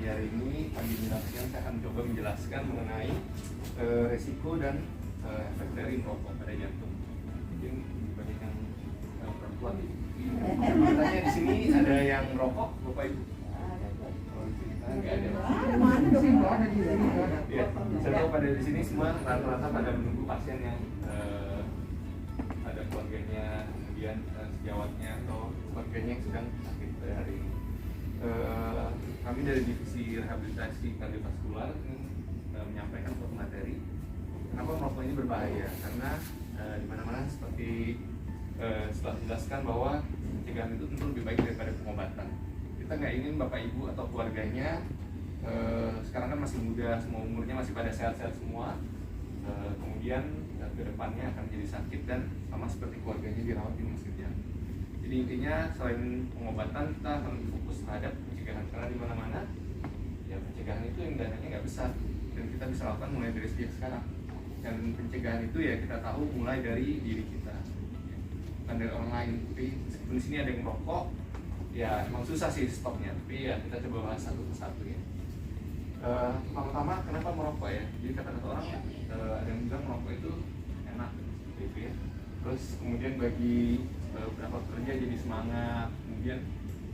pagi hari ini, pagi menjelaskan, saya akan coba menjelaskan mengenai resiko dan efek dari merokok pada jantung. Mungkin banyak yang perempuan. Katanya di sini ada yang merokok, Bapak Ibu? Nggak ada. Ya, saya tahu pada di sini semua rata-rata pada menunggu pasien yang ada keluarganya, kemudian sejawatnya atau keluarganya yang sedang sakit pada hari ini. Kami dari divisi rehabilitasi kardiovaskular menyampaikan suatu materi kenapa merokok ini berbahaya, karena di mana-mana seperti setelah dijelaskan bahwa pencegahan itu tentu lebih baik daripada pengobatan. Kita nggak ingin Bapak Ibu atau keluarganya sekarang kan masih muda, semua umurnya masih pada sehat-sehat semua, kemudian ke depannya akan jadi sakit dan sama seperti keluarganya dirawat di rumah sakit jantung. Jadi intinya selain pengobatan kita akan fokus terhadap pencegahan, karena di mana-mana ya pencegahan itu yang dananya nggak besar dan kita bisa lakukan mulai dari sejak sekarang. Dan pencegahan itu ya kita tahu mulai dari diri kita, bukan dari orang lain. Tapi meskipun di sini ada yang merokok, ya emang susah sih stopnya. Tapi ya kita coba bahas satu persatu ya. Pertama-tama kenapa merokok ya? Jadi kata-kata orang ada yang bilang merokok itu enak, gitu ya. Terus kemudian bagi beberapa pekerja jadi semangat. Kemudian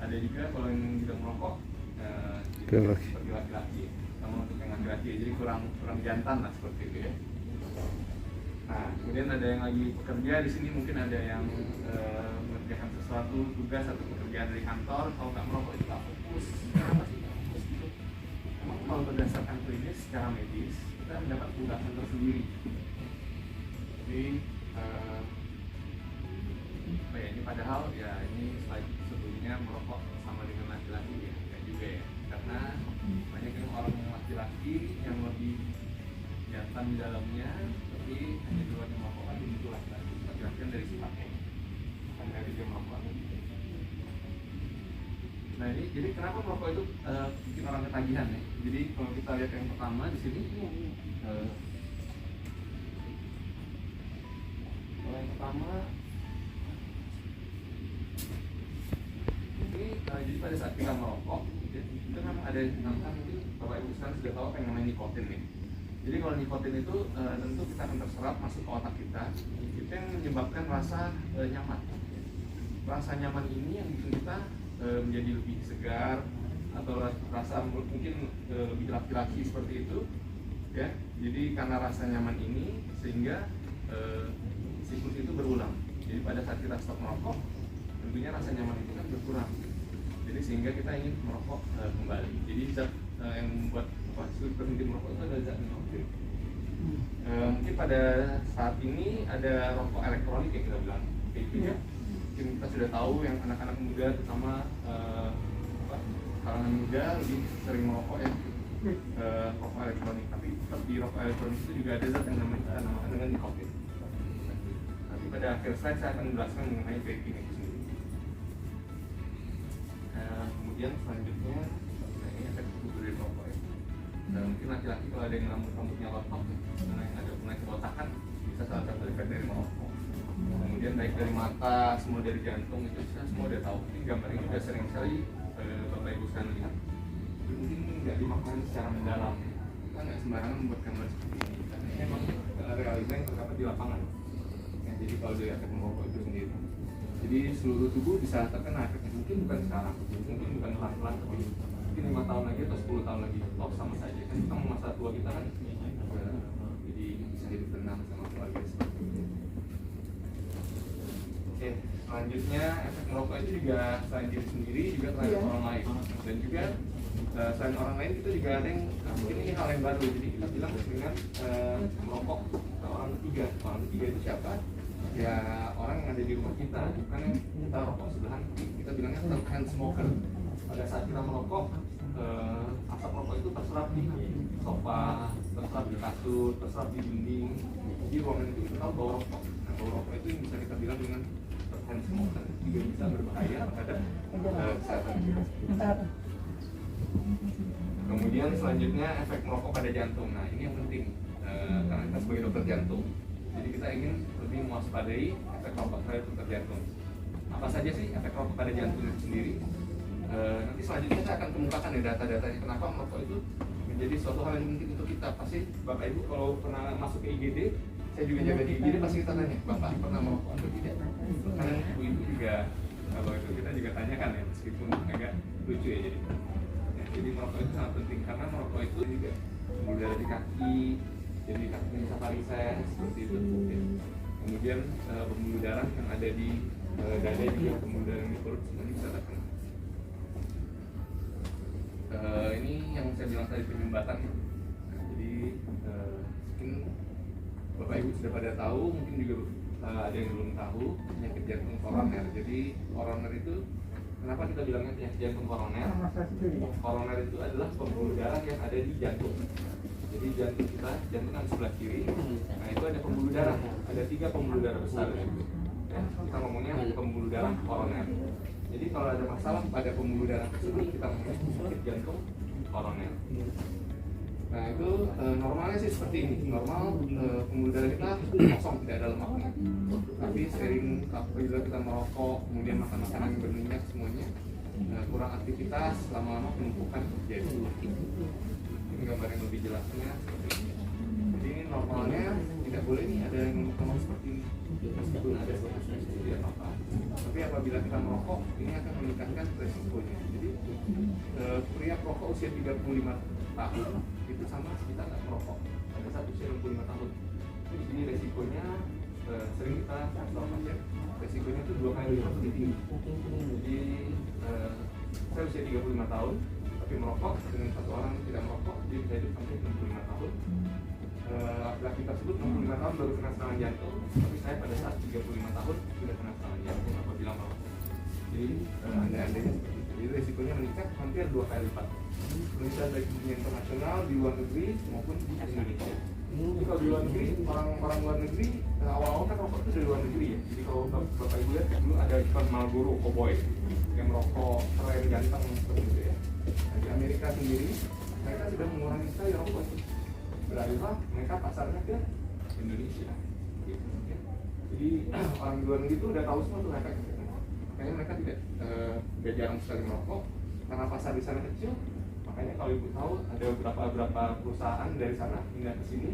ada juga kalau yang bilang merokok seperti laki-laki, sama untuk yang laki-laki jadi kurang jantan lah seperti itu ya. Nah kemudian ada yang lagi pekerja di sini, mungkin ada yang mengerjakan sesuatu tugas atau pekerjaan dari kantor, kalau nggak merokok itu nggak fokus. Kenapa sih nggak fokus gitu? Emang kalau berdasarkan klinis secara medis kita mendapat ulasan tersendiri. Jadi ini padahal ya ini sebelumnya merokok sama dengan laki-laki ya, enggak juga ya, karena banyak yang orang yang laki-laki yang lebih jantan di dalamnya, tapi hanya di luarnya merokok kan itu laki-laki kan dari sifatnya, bukan dari dia merokok. Nah ini jadi kenapa merokok itu bikin orang ketagihan ya? Jadi kalau kita lihat yang pertama di sini, kalau yang pertama jadi pada saat kita merokok itu memang ada namanya, mungkin Bapak Ibu sekarang sudah tahu apa yang namanya nikotin nih. Jadi kalau nikotin itu tentu kita akan terserap masuk ke otak kita, itu yang menyebabkan rasa nyaman. Rasa nyaman ini yang bikin kita menjadi lebih segar atau rasa mungkin lebih laki-laki seperti itu ya. Jadi karena rasa nyaman ini sehingga siklus itu berulang. Jadi pada saat kita stop merokok tentunya rasa nyaman itu kan berkurang. Jadi sehingga kita ingin merokok kembali. Jadi zat yang membuat sulit berhenti merokok itu adalah zat nikotin. Mungkin pada saat ini ada rokok elektronik yang kita bilang vape ya. Mungkin kita sudah tahu yang anak-anak muda terutama kalangan muda lebih sering merokok ya rokok elektronik. Tapi di rokok elektronik itu juga ada zat yang namakan dengan nikotin. Tapi pada akhir slide saya akan menjelaskan mengenai vaping itu sendiri. Kemudian selanjutnya ini efek tubuh dari rokok ya. Dan mungkin laki-laki kalau ada yang rambutnya rontok, karena yang ada mulai kebotakan, bisa salah satu efek dari merokok. Kemudian baik dari mata, semua dari jantung itu kita semua udah tahu. Ini gambar ini udah sering sekali Bapak Ibu sekalian lihat. Tapi mungkin nggak dimakan secara mendalam. Kita nggak sembarangan membuat gambar seperti ini. Karena ini memang realita yang terdapat di lapangan. Ya, jadi kalau dari efek merokok itu sendiri. Jadi seluruh tubuh bisa terkena efeknya, mungkin bukan sekarang, mungkin bukan pelan-pelan, tapi mungkin 5 tahun lagi atau 10 tahun lagi, toh sama saja. Kan kita masa tua kita kan, jadi bisa hidup tenang sama keluarga seperti itu. Oke, selanjutnya efek merokok itu juga selain diri sendiri juga terhadap orang lain, dan juga selain orang lain kita juga ada yang mungkin ini hal yang baru. Jadi kita bilang dengan merokok orang ketiga. Orang ketiga itu siapa? Ya orang yang ada di rumah kita, bukan yang kita rokok sebelahan. Kita bilangnya third hand smoker. Pada saat kita merokok, asap rokok itu terserap di sofa, terserap di kasur, terserap di dinding. Di ruangan itu kita tahu bau rokok. Nah, bau rokok itu yang bisa kita bilang dengan third hand smoker, juga bisa berbahaya terhadap kesehatan kita. Kemudian selanjutnya efek merokok pada jantung. Nah ini yang penting karena kita sebagai dokter jantung, jadi kita ingin lebih mewaspadai efek rokok pada dokter jantung. Apa saja sih efek rokok pada jantung itu sendiri? nanti selanjutnya saya akan kemukakan ya data-datanya kenapa merokok itu menjadi suatu hal yang penting untuk kita. Pasti Bapak Ibu kalau pernah masuk ke IGD, saya juga jaga di IGD, pasti kita tanya, Bapak pernah merokok atau tidak? Karena ibu juga, kalau itu kita juga tanyakan ya, meskipun agak lucu ya jadi. Jadi merokok itu sangat penting karena merokok itu juga pembuluh darah di kaki, jadi kakinya bisa varises seperti itu. Kemudian pembuluh darah yang ada di dada juga, pembuluh darah yang di perut semuanya bisa terkena. Ini yang saya bilang tadi penyumbatan. Jadi mungkin Bapak Ibu sudah pada tahu, mungkin juga ada yang belum tahu penyakit jantung koroner. Jadi koroner itu kenapa kita bilangnya penyakit jantung koroner? Koroner itu adalah pembuluh darah yang ada di jantung. Jadi jantung kita, jantung kan sebelah kiri. Nah itu ada pembuluh darah, ada 3 pembuluh darah besar. Ya, kita ngomongnya pembuluh darah koroner. Jadi kalau ada masalah pada pembuluh darah tersebut, kita ngomongnya penyakit jantung koroner. Nah itu normalnya sih seperti ini. Normal pembuluh darah kita kosong, tidak ada lemaknya. Tapi sering apabila kita merokok, kemudian makan makanan yang berminyak semuanya, kurang aktivitas, lama-lama penumpukan terjadi. Ini gambar yang lebih jelasnya seperti ini. Jadi ini normalnya tidak boleh nih ada yang ngomong seperti ini. Meskipun ada tidak apa-apa. Tapi apabila kita merokok, ini akan meningkatkan resikonya. Jadi pria perokok usia 35 tahun itu sama kita nggak merokok pada saat usia 65 tahun. Jadi resikonya sering kita kasih pasien, resikonya itu 2 kali lipat lebih tinggi. Jadi saya usia 35 tahun tapi merokok dengan 1 orang yang tidak merokok, jadi bisa hidup sampai 65 tahun. Laki-laki tersebut 65 tahun baru kena serangan jantung, tapi saya pada saat 35 tahun sudah kena serangan jantung apabila merokok. Jadi andai-andainya seperti itu. Jadi resikonya meningkat hampir 2 kali lipat. Penelitian baik dunia internasional di luar negeri maupun di Indonesia. Jadi kalau di luar negeri, orang luar negeri awal-awal kan rokok itu dari luar negeri ya. Jadi kalau Bapak Ibu lihat dulu ada iklan Marlboro Cowboy yang merokok keren ganteng seperti itu ya. Nah, di Amerika sendiri mereka sudah mengurangi sekali rokok itu. Beralihlah mereka pasarnya ke Indonesia. Gitu, ya. Jadi orang di luar negeri itu udah tahu semua tuh efeknya. Makanya mereka tidak jarang sekali merokok karena pasar di sana kecil. Makanya kalau Ibu tahu ada beberapa perusahaan dari sana pindah ke sini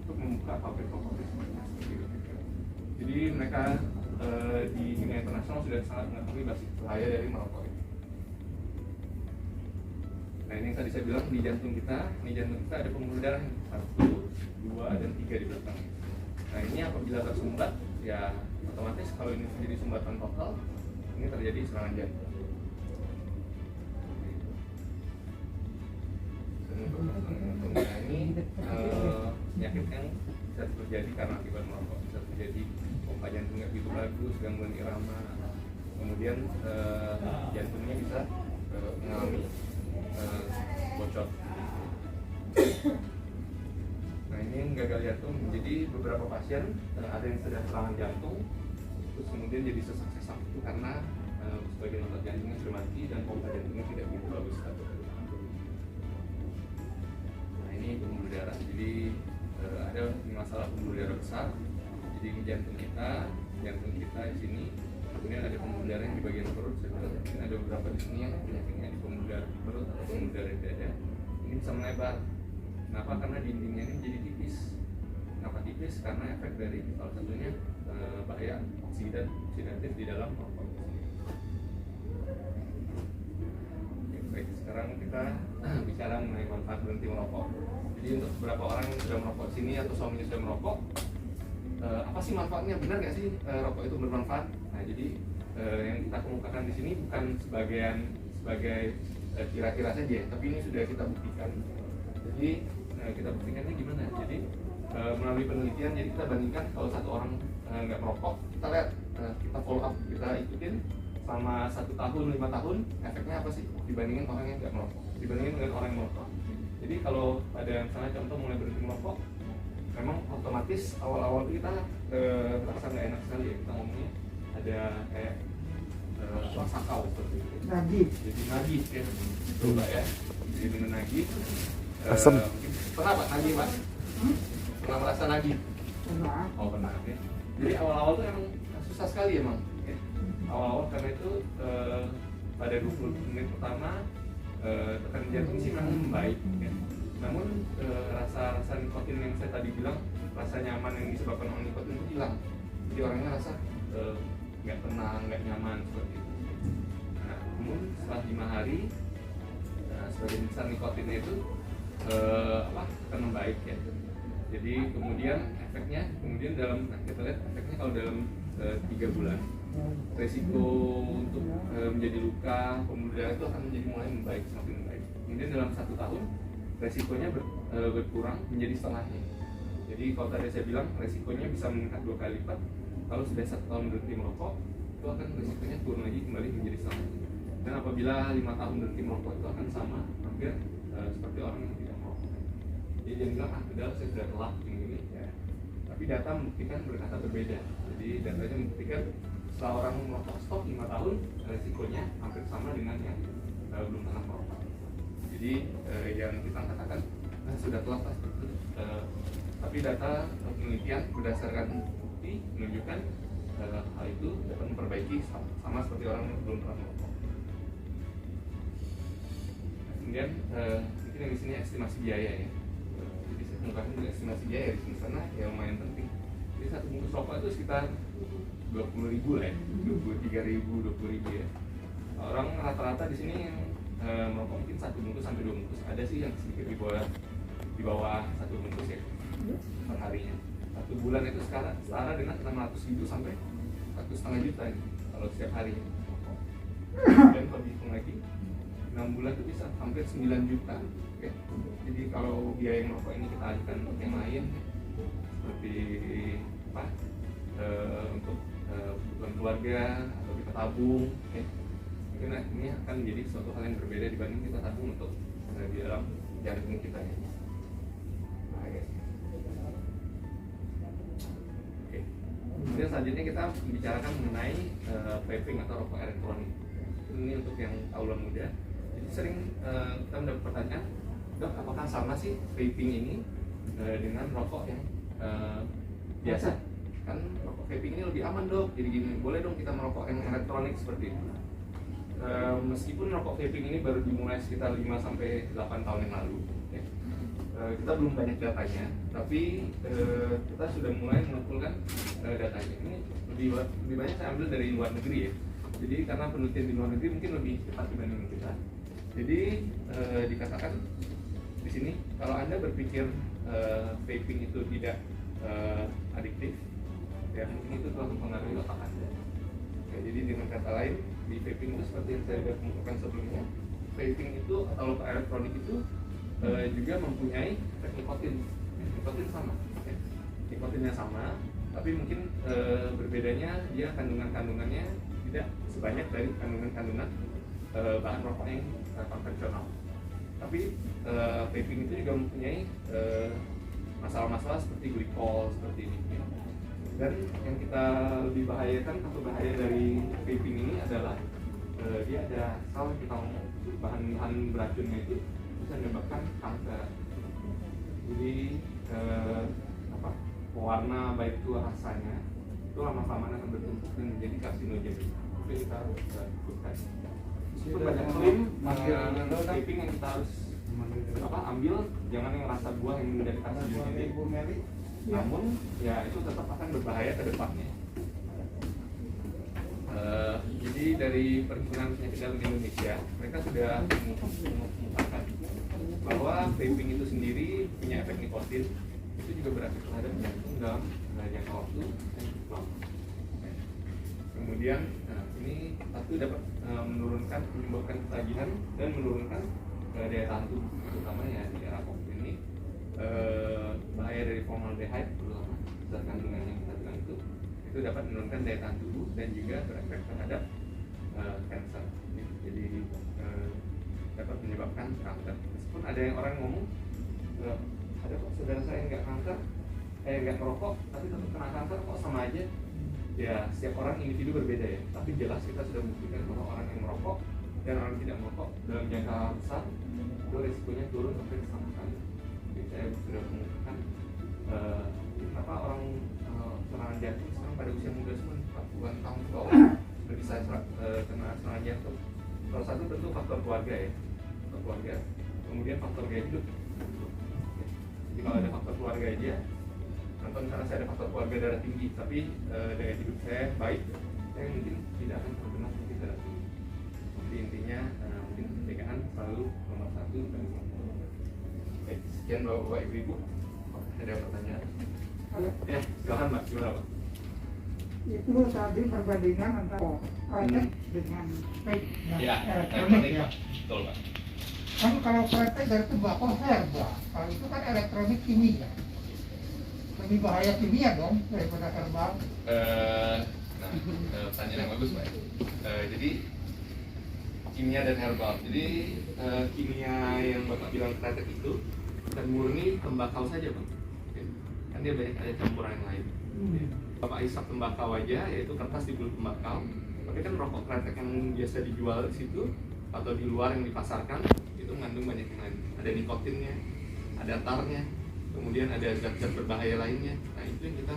untuk membuka pabrik rokok seperti itu. Jadi mereka di dunia internasional sudah sangat mengetahui bahaya dari merokok ini. Nah ini yang tadi saya bilang di jantung kita ada pembuluh darah 1, 2, dan 3 di belakang. Nah ini apabila tersumbat, ya otomatis kalau ini menjadi sumbatan total, ini terjadi serangan jantung. Nah ini penyakit yang bisa terjadi karena akibat merokok, bisa terjadi pompa jantung nggak begitu bagus, gangguan irama, kemudian jantungnya bisa mengalami bocor. Nah ini yang gagal jantung. Jadi beberapa pasien ada yang sudah serangan jantung, terus kemudian jadi sesak-sesak itu karena sebagian otot jantungnya sudah mati dan pompa jantungnya tidak begitu bagus. Nah ini pembuluh darah. Jadi ada masalah pembuluh darah besar. Jadi ini jantung kita di sini. Kemudian ada pembuluh darah yang di bagian perut. Ini ada beberapa di sini yang penyakitnya di pembuluh darah perut atau pembuluh darah di dada. Ini bisa melebar. Kenapa? Karena dindingnya ini jadi tipis. Kenapa tipis? Karena efek dari salah satunya bahaya oksidatif di dalam rokok. Baik, sekarang kita bicara mengenai manfaat berhenti merokok. Jadi untuk beberapa orang yang sudah merokok sini atau suaminya sudah merokok, apa sih manfaatnya? Benar nggak sih rokok itu bermanfaat? Nah, jadi yang kita kemukakan di sini bukan sebagai kira-kira saja, tapi ini sudah kita buktikan. Jadi kita buktikannya gimana? Jadi melalui penelitian, jadi kita bandingkan kalau satu orang nggak merokok, kita lihat, kita follow up, kita ikutin selama 1 tahun, 5 tahun, efeknya apa sih dibandingin orang yang nggak merokok, dibandingin dengan orang yang merokok. Jadi kalau pada misalnya contoh mulai berhenti merokok, memang otomatis awal-awal itu kita merasa nggak enak sekali ya, kita ngomongnya ada kayak sakau seperti itu. Nagih. Jadi nagih ya, coba ya. Jadi dengan nagih. Asam. Pernah Pak nagih Pak? Pernah merasa nagih? Pernah. Oh pernah ya. Jadi awal-awal tuh emang susah sekali emang. Ya. Awal-awal karena itu pada 20 menit pertama tekanan jantung sih memang membaik ya. Namun rasa nikotin yang saya tadi bilang, rasa nyaman yang disebabkan oleh nikotin itu hilang. Jadi orangnya rasa nggak tenang, nggak nyaman seperti itu. Nah, namun setelah 5 hari sebagian besar nikotinnya itu akan membaik ya. Jadi kemudian efeknya, kita lihat efeknya kalau dalam 3 bulan resiko untuk menjadi luka pembuluh darah itu akan menjadi mulai membaik, semakin membaik. Kemudian dalam 1 tahun resikonya berkurang menjadi setengahnya. Jadi kalau tadi saya bilang resikonya bisa meningkat 2 kali lipat. Kalau sudah 1 tahun berhenti merokok, itu akan resikonya turun lagi kembali menjadi setengahnya. Dan apabila 5 tahun berhenti merokok itu akan sama hampir seperti orang yang tidak merokok. Jadi dia bilang padahal saya sudah telat ini ya. Tapi data membuktikan berkata berbeda. Jadi datanya membuktikan setelah orang merokok stop 5 tahun, resikonya hampir sama dengan yang belum pernah merokok. Jadi yang kita katakan sudah telat pasti. Tapi data penelitian berdasarkan bukti menunjukkan hal itu dapat memperbaiki sama seperti orang yang belum pernah merokok. Kemudian mungkin yang di sini estimasi biaya ya. Jadi saya mengungkapkan juga estimasi biaya di sini karena ya lumayan penting. Jadi 1 bungkus rokok itu sekitar 20.000 lah ya, 23.000, 20.000 ya. Orang rata-rata di sini yang merokok mungkin 1 bungkus sampai 2 bungkus. Ada sih yang sedikit di bawah 1 bungkus ya per harinya. 1 bulan itu sekarang setara dengan 600.000 sampai 1,5 juta ya, kalau setiap hari. Dan kalau dihitung lagi 6 bulan itu bisa hampir 9 juta ya. Jadi kalau biaya merokok ini kita alihkan untuk yang lain seperti apa untuk kebutuhan keluarga atau kita tabung ya. Mungkin ini akan menjadi suatu hal yang berbeda dibanding kita tabung untuk di dalam jantung kita ya. Nah, ya. Oke. Kemudian selanjutnya kita membicarakan mengenai vaping atau rokok elektronik. Ini untuk yang kaula muda. Jadi sering kita mendapat pertanyaan, dok, apakah sama sih vaping ini dengan rokok yang biasa? Kan rokok vaping ini lebih aman dok, jadi gini, boleh dong kita merokok yang elektronik seperti itu. Meskipun rokok vaping ini baru dimulai sekitar 5-8 tahun yang lalu ya. Kita belum banyak datanya, tapi kita sudah mulai mengumpulkan datanya. Ini lebih banyak saya ambil dari luar negeri ya. Jadi karena penelitian di luar negeri mungkin lebih cepat dibanding kita. Jadi dikatakan di sini kalau Anda berpikir vaping itu tidak adiktif, ya mungkin itu telah mempengaruhi otak Anda. Ya, jadi dengan kata lain, di vaping itu seperti yang saya sudah kemukakan sebelumnya, vaping itu atau rokok elektronik itu juga mempunyai efek nikotin. Nikotin sama, ya. Nikotinnya sama, tapi mungkin berbedanya dia kandungannya tidak sebanyak dari kandungan bahan rokok yang konvensional. Tapi vaping itu juga mempunyai masalah-masalah seperti glikol seperti ini. Ya. Dan yang kita lebih bahayakan atau bahaya dari vaping ini adalah dia ada kalau kita ngomong bahan beracunnya itu bisa menyebabkan kanker. Jadi pewarna baik itu rasanya itu lama-lama akan bertumpuk dan menjadi karsinogen. Itu kita harus lakukan. Itu banyak klaim vaping yang kita harus ambil, jangan yang rasa buah yang menjadi karsinogen. Namun ya itu tetap akan berbahaya ke depannya. Jadi dari Perhimpunan Penyakit Dalam Indonesia, mereka sudah mengungkapkan bahwa vaping itu sendiri punya efek nikotin, itu juga berefek terhadap jantung dalam jangka waktu yang cukup lama. Kemudian ini satu dapat menyebabkan ketagihan dan menurunkan daya tahan tubuh, terutama ya di era COVID ini. Bahaya dari formaldehyde terutama zat kandungan yang kita bilang itu dapat menurunkan daya tahan tubuh dan juga berefek terhadap kanker. Jadi dapat menyebabkan kanker. Meskipun ada yang orang ngomong ada kok saudara saya yang nggak kanker, nggak merokok tapi tetap kena kanker, kok sama aja. Ya setiap orang individu berbeda ya. Tapi jelas kita sudah membuktikan bahwa orang yang merokok dan orang yang tidak merokok dalam jangka besar itu risikonya turun sampai setengah kali. Saya sudah mengungkapkan kenapa orang serangan jantung sekarang pada usia muda semua 40-an tahun ke bawah sudah bisa kena serangan jantung. Salah satu tentu faktor keluarga ya, faktor keluarga. Kemudian faktor gaya hidup. Jadi kalau ada faktor keluarga aja, contoh misalnya saya ada faktor keluarga darah tinggi, tapi daya hidup saya baik, saya mungkin tidak akan terkena penyakit darah tinggi. Jadi intinya mungkin pencegahan selalu nomor satu dan nomor dua. Baik, sekian bapak ibu. Ada pertanyaan? Ya, silahkan mbak, gimana pak? Itu tadi perbandingan antara kretek dengan vape Ya, elektronik ya. betul pak. Kan kalau kretek dari tembakau herba, kalau itu kan elektronik kimia. Lebih bahaya kimia dong daripada herbal. Nah, pertanyaan yang bagus pak. Jadi kimia dan herbal. Jadi kimia yang bapak bilang kretek itu dan murni tembakau saja bang. Kan dia banyak ada campuran yang lain. Bapak isap tembakau aja, yaitu kertas di bulu tembakau. Tapi kan rokok kretek yang biasa dijual di situ atau di luar yang dipasarkan itu mengandung banyak yang lain. Ada nikotinnya, ada tarnya, kemudian ada zat-zat berbahaya lainnya. Nah itu yang kita